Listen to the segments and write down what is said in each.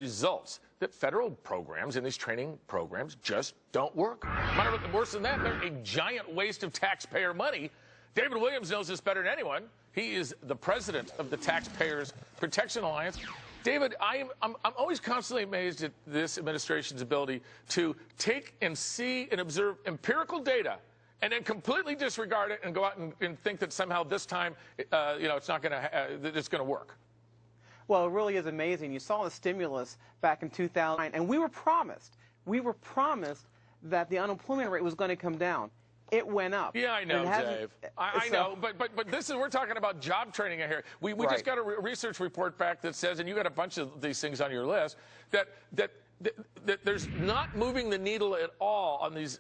results that federal programs and these training programs just don't work. Matter of worse than that, they're a giant waste of taxpayer money. David Williams knows this better than anyone. He is the president of the Taxpayers Protection Alliance. David, I'm always constantly amazed at this administration's ability to take and see and observe empirical data and then completely disregard it and go out and think that somehow this time, it's not going to, it's going to work. Well, it really is amazing. You saw the stimulus back in 2009, and we were promised that the unemployment rate was going to come down. It went up. Yeah, I know, Dave. I know, but this is, we're talking about job training here. We right. just got a research report back that says, and you got a bunch of these things on your list, that there's not moving the needle at all on these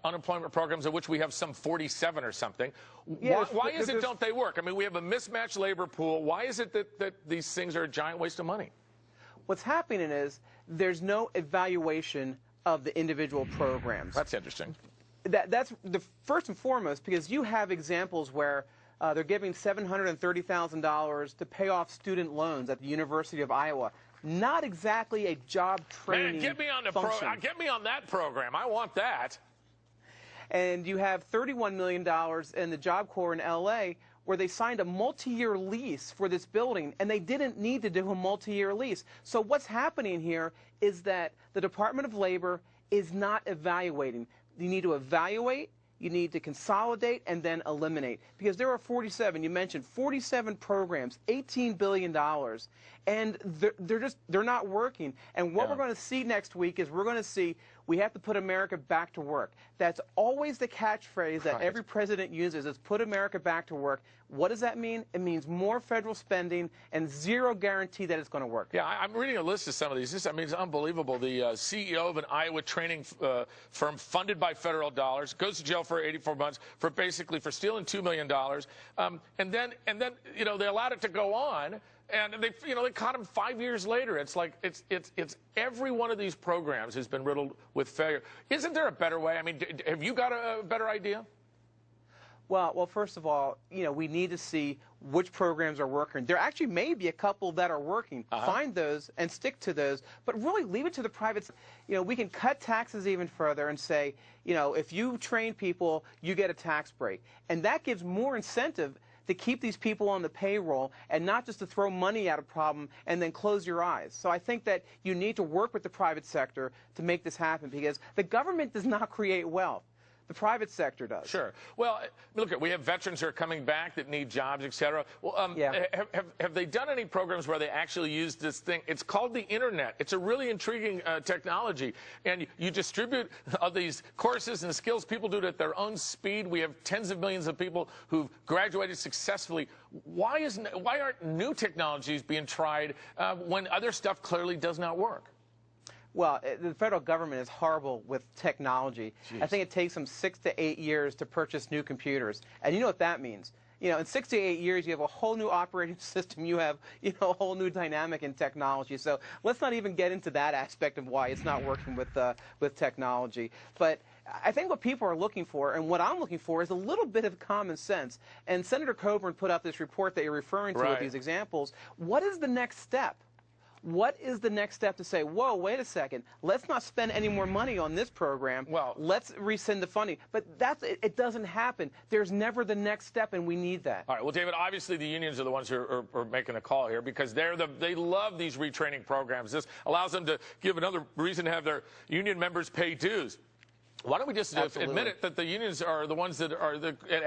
unemployment programs, of which we have some 47 or something. Yeah, why is it don't they work? I mean, we have a mismatched labor pool. Why is it that these things are a giant waste of money? What's happening is there's no evaluation of the individual programs. That's interesting. That's the first and foremost, because you have examples where they're giving $730,000 to pay off student loans at the University of Iowa. Not exactly a job training get me on that program. I want that. And you have $31 million in the Job Corps in L.A., where they signed a multi-year lease for this building, and they didn't need to do a multi-year lease. So what's happening here is that the Department of Labor is not evaluating. You need to evaluate, you need to consolidate, and then eliminate. Because there are 47, you mentioned 47 programs, $18 billion, and they're not working. And what we're going to see next week is we're going to see we have to put America back to work. That's always the catchphrase that every president uses, is put America back to work. What does that mean? It means more federal spending and zero guarantee that it's going to work. Yeah, I'm reading a list of some of these. I mean, it's unbelievable. The CEO of an Iowa training firm funded by federal dollars goes to jail for 84 months for stealing $2 million. And then they allowed it to go on. And they caught him 5 years later. It's like it's every one of these programs has been riddled with failure. Isn't there a better way? I mean, have you got a better idea? Well, first of all, we need to see which programs are working. There actually may be a couple that are working. Find those and stick to those, but really leave it to the private. We can cut taxes even further and say, if you train people, you get a tax break, and that gives more incentive to keep these people on the payroll and not just to throw money at a problem and then close your eyes. So I think that you need to work with the private sector to make this happen, because the government does not create wealth. The private sector does. Sure. Well, look, we have veterans who are coming back that need jobs, et cetera. Well, have they done any programs where they actually use this thing? It's called the Internet. It's a really intriguing technology. And you distribute these courses and skills. People do it at their own speed. We have tens of millions of people who've graduated successfully. Why aren't new technologies being tried when other stuff clearly does not work? Well, the federal government is horrible with technology. Jeez. I think it takes them 6 to 8 years to purchase new computers. And you know what that means. In 6 to 8 years, you have a whole new operating system. You have, a whole new dynamic in technology. So let's not even get into that aspect of why it's not working with technology. But I think what people are looking for, and what I'm looking for, is a little bit of common sense. And Senator Coburn put out this report that you're referring to with these examples. What is the next step? What is the next step to say, whoa, wait a second, let's not spend any more money on this program, let's rescind the funding? But it doesn't happen. There's never the next step, and we need that. All right, well, David, obviously the unions are the ones who are making a call here, because they love these retraining programs. This allows them to give another reason to have their union members pay dues. Why don't we just admit it, that the unions are the ones that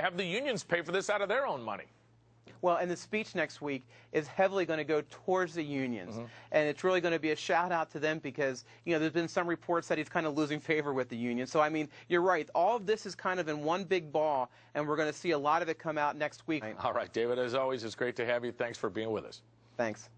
have the unions pay for this out of their own money? Well, and the speech next week is heavily going to go towards the unions. And it's really going to be a shout-out to them, because, there's been some reports that he's kind of losing favor with the union. So, I mean, you're right. All of this is kind of in one big ball, and we're going to see a lot of it come out next week. All right, David, as always, it's great to have you. Thanks for being with us. Thanks.